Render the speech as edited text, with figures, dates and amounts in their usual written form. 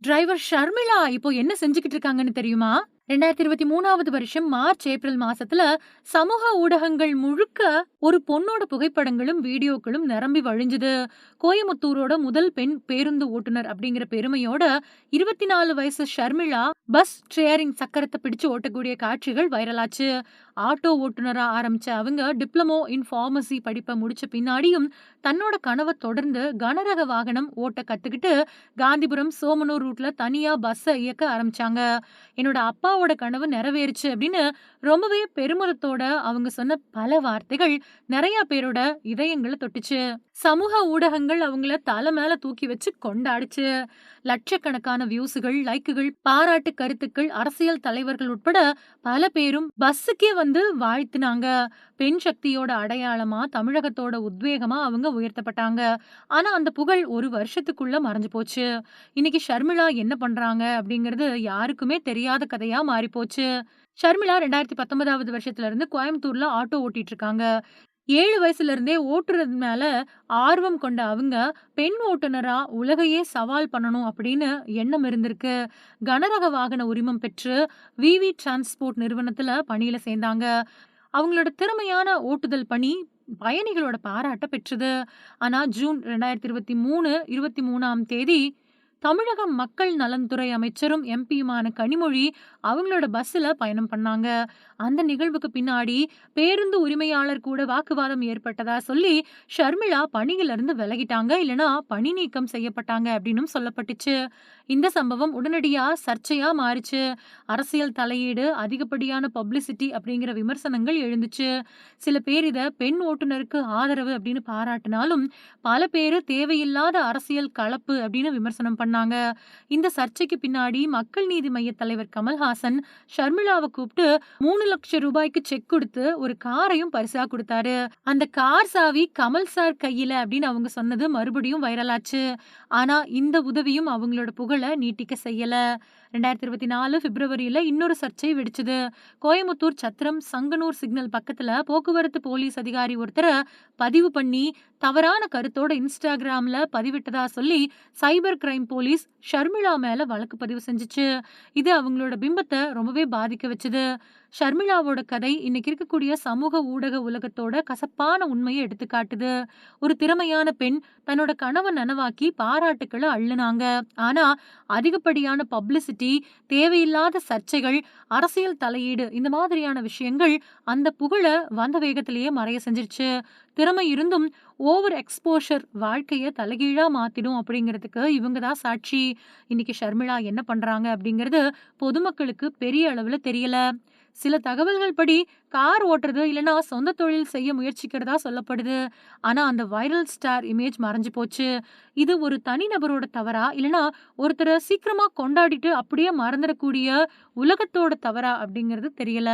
Driver Sharmila இப்போ என்ன செஞ்சுகிட்டு இருக்காங்கன்னு தெரியுமா? 2023வது வருஷம் மார்ச், ஏப்ரல் மாசத்துல சமூக ஊடகங்கள் முழுக்க ஒரு பொண்ணோட புகைப்படங்களும், வீடியோக்களும் நிரம்பி வழிஞ்சது. கோயமுத்தூரோட முதல் பெண் பேருந்து ஓட்டுநர் அப்படிங்கிற பெருமையோட 24 வயசு ஷர்மிளா பஸ் ஸ்டியரிங் சக்கரத்த பிடிச்சு ஓட்டக்கூடிய காட்சிகள் வைரலாச்சு. ஆட்டோ ஓட்டுநரா ஆரம்பிச்ச அவங்க டிப்ளமோ இன் பார்மசி படிப்ப முடிச்ச பின்னாடியும் தன்னோட கனவ தொடர்ந்து கனரக வாகனம் ஓட்ட கத்துக்கிட்டு காந்திபுரம், சோமனூர் ரூட்ல தனியா பஸ்ஸ இயக்க ஆரம்பிச்சாங்க. என்னோட அப்பாவோட கனவு நிறைவேறுச்சு அப்படின்னு ரொம்பவே பெருமிதத்தோட அவங்க சொன்ன பல வார்த்தைகள் நிறைய பேரோட இதயங்களை தொட்டுச்சு. சமூக ஊடகங்கள் அவங்கள தலை மேல தூக்கி வச்சு கொண்டாடுச்சு. லட்சக்கணக்கான வியூஸுகள், லைக்குகள், பாராட்டு கருத்துக்கள், அரசியல் தலைவர்கள் உட்பட பல பேரும் பஸ்ஸுக்கே வந்து வாழ்த்துனாங்க. பெண் சக்தியோட அடையாளமா, தமிழகத்தோட உத்வேகமா அவங்க உயர்த்தப்பட்டாங்க. ஆனா அந்த புகழ் ஒரு வருஷத்துக்குள்ள மறைஞ்சு போச்சு. இன்னைக்கு ஷர்மிளா என்ன பண்றாங்க அப்படிங்கிறது யாருக்குமே தெரியாத கதையா மாறிப்போச்சு. ஷர்மிளா 2019வது வருஷத்துல இருந்து கோயம்புத்தூர்ல ஆட்டோ ஓட்டிட்டு இருக்காங்க. 7 வயசுல இருந்தே ஓட்டுறது மேல ஆர்வம் கொண்ட அவங்க, பெண் ஓட்டுநரா உலகையே சவால் பண்ணணும் அப்படின்னு எண்ணம் இருந்திருக்கு. கனரக வாகன உரிமம் பெற்று விவி டிரான்ஸ்போர்ட் நிறுவனத்துல பணியில சேர்ந்தாங்க. அவங்களோட திறமையான ஓட்டுதல் பணி பயணிகளோட பாராட்ட பெற்றது. ஆனா ஜூன் 2023 23ஆம் தேதி தமிழக மக்கள் நலன்துறை அமைச்சரும் எம்பியுமான கனிமொழி அவங்களோட பஸ்ல பயணம் பண்ணாங்க. அந்த நிகழ்வுக்கு பின்னாடி பேருந்து உரிமையாளர் கூட வாக்குவாதம் ஏற்பட்டதா சொல்லி ஷர்மிளா பணியில இருந்து விலகிட்டாங்க, இல்லனா பணி நீக்கம் செய்யப்பட்டாங்க அப்படின்னும் சொல்லப்பட்டுச்சு. இந்த சம்பவம் உடனடியா சர்ச்சையா மாறிச்சு. அரசியல் தலையீடு, அதிகப்படியான பப்ளிசிட்டி அப்படிங்கிற விமர்சனங்கள் எழுந்துச்சு. சில பேர் இத பெண் ஓட்டுநருக்கு ஆதரவு அப்படின்னு பாராட்டினாலும், பல பேரு தேவையில்லாத அரசியல் கலப்பு அப்படின்னு விமர்சனம் பண்ணாங்க. இந்த சர்ச்சைக்கு பின்னாடி மக்கள் நீதி மய்ய தலைவர் கமல்ஹாசன் ஷர்மிளாவை கூப்பிட்டு 3 லட்சம் ரூபாய்க்கு செக் கொடுத்து ஒரு காரையும் பரிசா கொடுத்தாரு. அந்த கார் சாவி கமல் சார் கையில அப்படின்னு அவங்க சொன்னது மறுபடியும் வைரலாச்சு. ஆனா இந்த உதவியும் அவங்களோட புகழ நீட்டிக்க செய்யல. 2024 பிப்ரவரியில இன்னொரு சர்ச்சை வெடிச்சது. கோயமுத்தூர் சத்திரம் சங்கனூர் சிக்னல் பக்கத்துல போக்குவரத்து போலீஸ் அதிகாரி ஒருத்தர பதிவு பண்ணி தவறான கருத்தோட இன்ஸ்டாகிராம்ல பதிவிட்டதா சொல்லி சைபர் கிரைம் போலீஸ் ஷர்மிளா மேல வழக்கு பதிவு செஞ்சுச்சு. இது அவங்களோட பிம்பத்தை ரொம்பவே பாதிக்க வச்சது. ஷர்மிளாவோட கதை இன்னைக்கு இருக்கக்கூடிய சமூக ஊடக உலகத்தோட கசப்பான உண்மையை எடுத்து காட்டுது. ஒரு திறமையான பெண் தன்னோட கனவை நனவாக்கி பாராட்டுக்களை அள்ளுனாங்க. ஆனா அதிகப்படியான பப்ளிசிட்டி, தேவையில்லாத சர்ச்சைகள், அரசியல் தலையீடு இந்த மாதிரியான விஷயங்கள் அந்த புகழ வந்த வேகத்திலேயே மறைய செஞ்சிருச்சு. திறமை இருந்தும் ஓவர் எக்ஸ்போஷர் வாழ்க்கைய தலைகீழா மாத்திடும் அப்படிங்கிறதுக்கு இவங்க தான் சாட்சி. இன்னைக்கு ஷர்மிளா என்ன பண்றாங்க அப்படிங்கிறது பொதுமக்களுக்கு பெரிய அளவுல தெரியல. சில தகவல்கள் படி கார் ஓட்டுறது இல்லனா சொந்த தொழில் செய்ய முயற்சிக்கிறதா சொல்லப்படுது. ஆனா அந்த வைரல் ஸ்டார் இமேஜ் மறைஞ்சு போச்சு. இது ஒரு தனிநபரோட தவறா இல்லனா ஒருத்தரை சீக்கிரமா கொண்டாடிட்டு அப்படியே மறந்துடக்கூடிய உலகத்தோட தவறா அப்படிங்கிறது தெரியல.